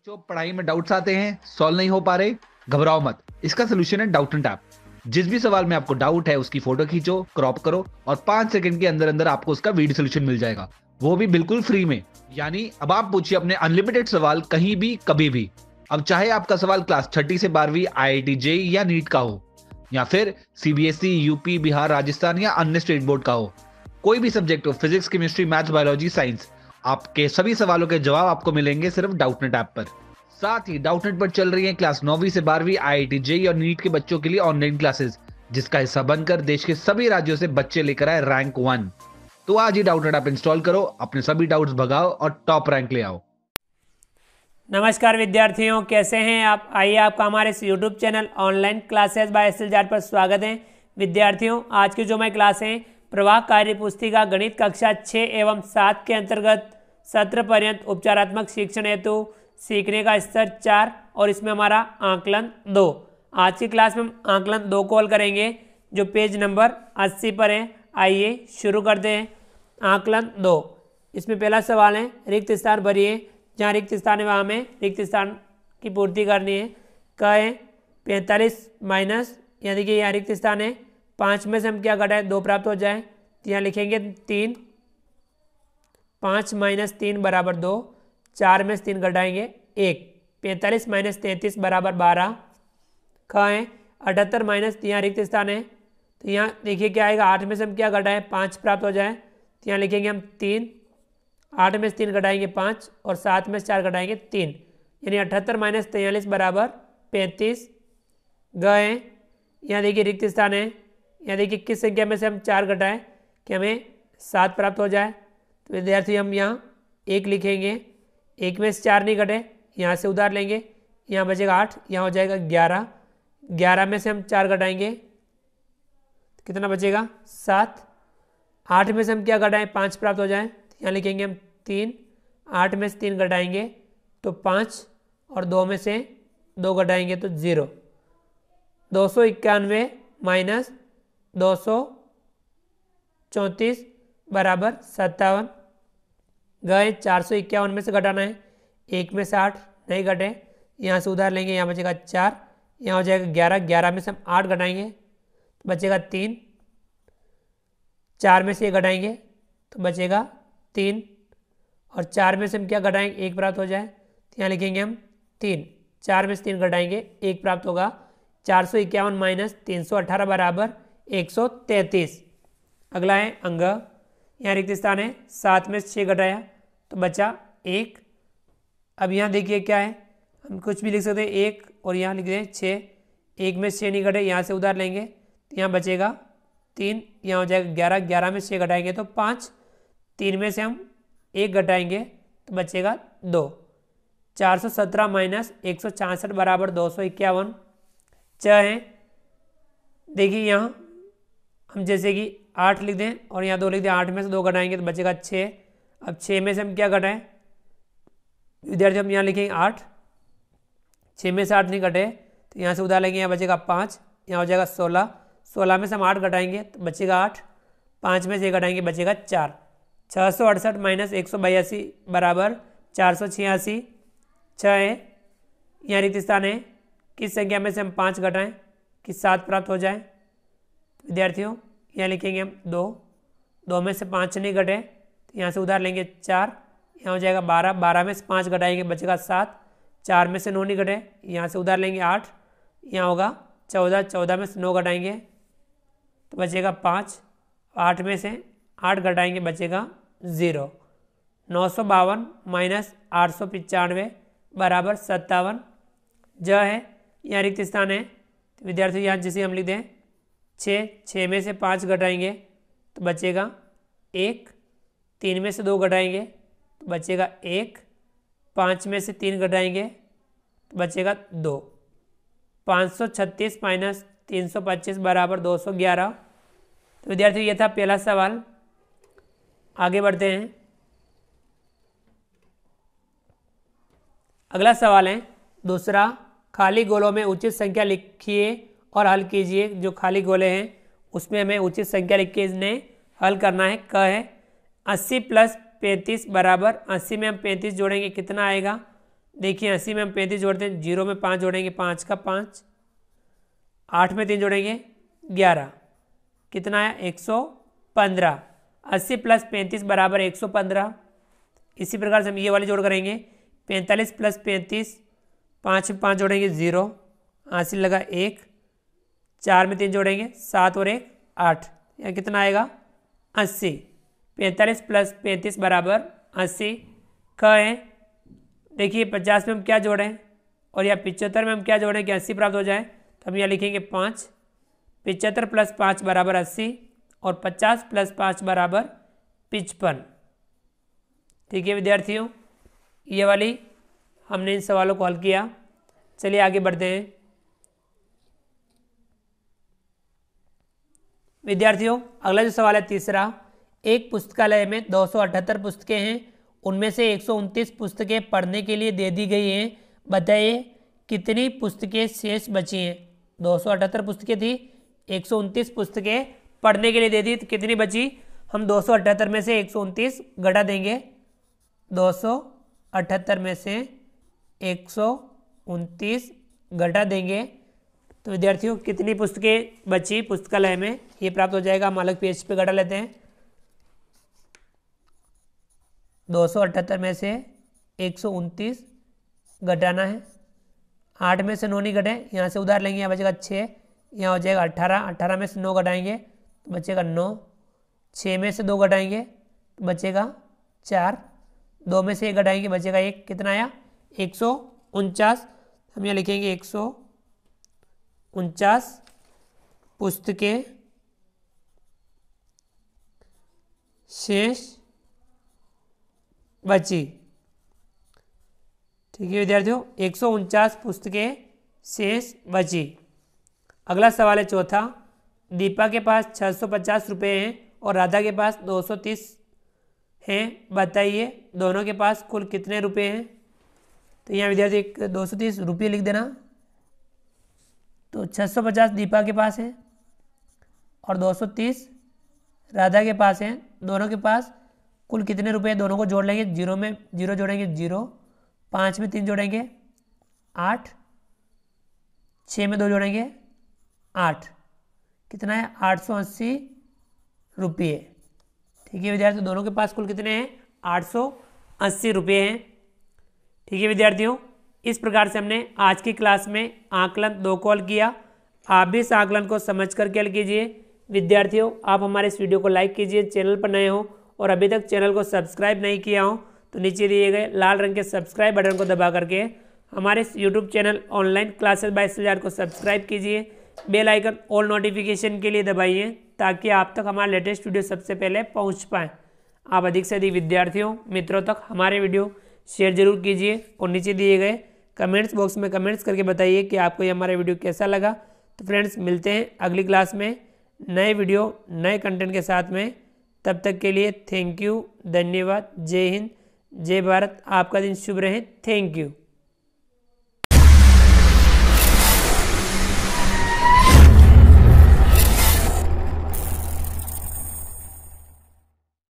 बच्चों पढ़ाई में डाउट्स आते हैं, सॉल्व नहीं हो पा रहे, घबराओ मत। इसका सोल्यूशन है डाउटंट ऐप। जिस भी सवाल में आपको डाउट है उसकी फोटो खींचो, क्रॉप करो और 5 सेकंड के अंदर अंदर आपको उसका वीडियो सोल्यूशन मिल जाएगा, वो भी बिल्कुल फ्री में। यानी अब आप पूछिए अपने अनलिमिटेड सवाल कहीं भी कभी भी। अब चाहे आपका सवाल क्लास 30 से 12वीं IIT जेईई या नीट का हो, या फिर CBSE यूपी बिहार राजस्थान या अन्य स्टेट बोर्ड का हो, कोई भी सब्जेक्ट हो, physics chemistry maths biology science, आपके सभी सवालों के जवाब आपको मिलेंगे सिर्फ डाउटनेट ऐप पर। साथ ही डाउटनेट पर चल रही है क्लास 9वीं से 12वीं IIT जेईई और नीट के बच्चों के लिए ऑनलाइन क्लासेस, जिसका हिस्सा बनकर देश के सभी राज्यों से बच्चे लेकर आए रैंक 1। तो आज ही डाउटनेट ऐप इंस्टॉल करो, अपने सभी डाउट्स भगाओ और टॉप रैंक ले आओ। नमस्कार विद्यार्थियों, कैसे हैं आप? आइए आपका हमारे इस YouTube channel online classes by S L Jat पर स्वागत है। विद्यार्थियों, आज की जो मैं क्लास है प्रवाह कार्य पुस्तिका गणित कक्षा 6 एवं 7 के अंतर्गत सत्र पर्यंत उपचारात्मक शिक्षण हेतु सीखने का स्तर 4 और इसमें हमारा आंकलन 2। आज की क्लास में हम आंकलन 2 को हल करेंगे जो पेज नंबर 80 पर है। आइए शुरू करते हैं। आंकलन 2, इसमें पहला सवाल है रिक्त स्थान भरिए। जहाँ रिक्त स्थान है वहाँ हमें रिक्त स्थान की पूर्ति करनी है। क है 45 माइनस, यानी कि यहाँ रिक्त स्थान है 5 में से हम क्या घटाएं 2 प्राप्त हो जाए, तो यहाँ लिखेंगे 3। 5 माइनस 3 बराबर 2, 4 में से 3 घटाएंगे 1। 45 माइनस 33 बराबर 12। ख है 78 माइनस, यहाँ रिक्त स्थान है तो यहाँ देखिए क्या आएगा, 8 में से हम क्या घटाएं 5 प्राप्त हो जाए, तो यहाँ लिखेंगे हम 3। 8 में से 3 घटाएंगे 5 और 7 में से 4 घटाएंगे 3, यानी 78 माइनस 43 बराबर 35। गए यहाँ देखिए रिक्त स्थान है, यहाँ देखिए किस संख्या में से हम 4 घटाएं कि हमें 7 प्राप्त हो जाए, तो विद्यार्थी हम यहाँ 1 लिखेंगे। 1 में से 4 नहीं घटे, यहाँ से उधार लेंगे, यहाँ बचेगा 8, यहाँ हो जाएगा 11। 11 में से हम 4 घटाएंगे तो कितना बचेगा 7। 8 में से हम क्या घटाएं 5 प्राप्त हो जाए, यहाँ लिखेंगे हम 3। 8 में से 3 घटाएंगे तो 5 और 2 में से 2 घटाएंगे तो 0। 291 माइनस 234 बराबर 57। गए 451 में से घटाना है, 1 में से 8 नहीं घटे, यहाँ से उधार लेंगे, यहाँ बचेगा 4, यहाँ हो जाएगा 11। 11 में से हम 8 घटाएंगे तो बचेगा 3। 4 में से 1 घटाएंगे तो बचेगा 3 और 4 में से हम क्या घटाएंगे 1 प्राप्त हो जाए, तो यहाँ लिखेंगे हम 3। 4 में से 3 घटाएंगे 1 प्राप्त होगा। 451 माइनस 318 बराबर 133। अगला है अंग। यहाँ रिक्त स्थान है, 7 में से 6 घटाया तो बचा 1। अब यहाँ देखिए क्या है, हम कुछ भी लिख सकते हैं 1 और यहाँ लिख दें 6। 1 में से 6 नहीं घटे, यहाँ से उधार लेंगे तो यहाँ बचेगा 3, यहाँ हो जाएगा 11। 11 में से 6 घटाएंगे तो 5। 3 में से हम 1 घटाएंगे तो बचेगा 2। 417 माइनस 166 बराबर 251। च है, देखिए यहाँ हम जैसे कि 8 लिख दें और यहाँ 2 लिख दें, 8 में से 2 घटाएंगे तो बचेगा 6। अब 6 में से हम क्या घटाएं विद्यार्थी, हम यहाँ लिखेंगे 8। 6 में से 8 नहीं घटे तो यहाँ से उधार लेंगे, यहाँ बचेगा 5, यहाँ हो जाएगा 16। 16 में से हम 8 घटाएंगे तो बचेगा 8। 5 में से 1 घटाएंगे बचेगा 4। 668 माइनस 182 बराबर 486। 6 है, यहाँ रिक्त स्थान है, किस संख्या में से हम 5 घटाएं कि 7 प्राप्त हो जाए, विद्यार्थियों यहाँ लिखेंगे हम 2। 2 में से 5 नहीं घटे तो यहाँ से उधार लेंगे 4, यहाँ हो जाएगा 12। 12 में से 5 घटाएंगे बचेगा 7। 4 में से 9 नहीं घटे, यहाँ से उधार लेंगे 8, यहाँ होगा 14। 14 में से 9 घटाएंगे तो बचेगा 5। 8 में से 8 घटाएंगे बचेगा 0। 952 माइनस 895 बराबर 57। ज है, यहाँ रिक्त स्थान है तो विद्यार्थी यहाँ जैसे हम लिख दें 6। 6 में से 5 घटाएंगे तो बचेगा 1। 3 में से 2 घटाएंगे तो बचेगा 1। 5 में से 3 घटाएंगे तो बचेगा 2। 536 माइनस 325 बराबर 211। तो विद्यार्थी ये था पहला सवाल। आगे बढ़ते हैं। अगला सवाल है दूसरा, खाली गोलों में उचित संख्या लिखिए और हल कीजिए। जो खाली गोले हैं उसमें हमें उचित संख्या लिख के इन्हें हल करना है। क है 80 प्लस 35 बराबर 80 में हम 35 जोड़ेंगे कितना आएगा, देखिए 80 में हम 35 जोड़ते हैं, 0 में 5 जोड़ेंगे, 5 का 5, 8 में 3 जोड़ेंगे 11, कितना है 115। 80 प्लस 35 बराबर 115। इसी प्रकार से हम ये वाली जोड़ करेंगे, 45 प्लस 35, 5 में 5 जोड़ेंगे 0, हासिल लगा 1, 4 में 3 जोड़ेंगे 7 और 1 8, यहाँ कितना आएगा 80। 45 प्लस 35 बराबर 80। क है, देखिए 50 में हम क्या जोड़ें और या 75 में हम क्या जोड़ें कि 80 प्राप्त हो जाए, तो हम यहाँ लिखेंगे 5। 75 प्लस 5 बराबर 80 और 50 प्लस 5 बराबर 55। ठीक है विद्यार्थियों, ये वाली हमने इन सवालों को हल किया। चलिए आगे बढ़ते हैं। विद्यार्थियों अगला जो सवाल है तीसरा, एक पुस्तकालय में 278 पुस्तकें हैं, उनमें से 129 पुस्तकें पढ़ने के लिए दे दी गई हैं, बताइए कितनी पुस्तकें शेष बची हैं। 278 पुस्तकें थी, 129 पुस्तकें पढ़ने के लिए दे दी, तो कितनी बची। हम 278 में से 129 घटा देंगे, 278 में से 129 घटा देंगे, तो विद्यार्थियों कितनी पुस्तकें बची पुस्तकालय में, ये प्राप्त हो जाएगा। हम अलग पेज पे घटा लेते हैं। 278 में से 129 घटाना है, 8 में से 9 नहीं घटे, यहाँ से उधार लेंगे, यहाँ बचेगा 6, यहाँ हो जाएगा 18, 18 में से 9 घटाएंगे तो बचेगा 9, 6 में से 2 घटाएंगे तो बचेगा 4, 2 में से 1 घटाएंगे बचेगा 1, कितना आया 149। हम यहाँ लिखेंगे 149 पुस्तकें शेष बची। ठीक है विद्यार्थियों, 149 पुस्तकें शेष बची। अगला सवाल है चौथा, दीपा के पास 650 रुपये हैं और राधा के पास 230 हैं, बताइए दोनों के पास कुल कितने रुपए हैं। तो यहाँ विद्यार्थी 230 रुपये लिख देना, तो 650 दीपा के पास है और 230 राधा के पास हैं, दोनों के पास कुल कितने रुपए, दोनों को जोड़ लेंगे, 0 में 0 जोड़ेंगे 0, 5 में 3 जोड़ेंगे 8, 6 में 2 जोड़ेंगे 8, कितना है 880 रुपये। ठीक है विद्यार्थियों, दोनों के पास कुल कितने हैं 880 रुपये हैं। ठीक है विद्यार्थियों, इस प्रकार से हमने आज की क्लास में आकलन 2 को हल किया। आप भी इस आकलन को समझ करके हल कीजिए। विद्यार्थियों आप हमारे इस वीडियो को लाइक कीजिए, चैनल पर नए हो और अभी तक चैनल को सब्सक्राइब नहीं किया हो तो नीचे दिए गए लाल रंग के सब्सक्राइब बटन को दबा करके हमारे इस YouTube channel online classes bye SLR को सब्सक्राइब कीजिए। बेल आइकन ऑल नोटिफिकेशन के लिए दबाइए ताकि आप तक हमारा लेटेस्ट वीडियो सबसे पहले पहुंच पाए। आप अधिक से अधिक विद्यार्थियों मित्रों तक हमारे वीडियो शेयर जरूर कीजिए और नीचे दिए गए कमेंट्स बॉक्स में कमेंट्स करके बताइए कि आपको ये हमारा वीडियो कैसा लगा। तो फ्रेंड्स मिलते हैं अगली क्लास में नए वीडियो नए कंटेंट के साथ में। तब तक के लिए थैंक यू, धन्यवाद, जय हिंद, जय भारत। आपका दिन शुभ रहे। Thank you.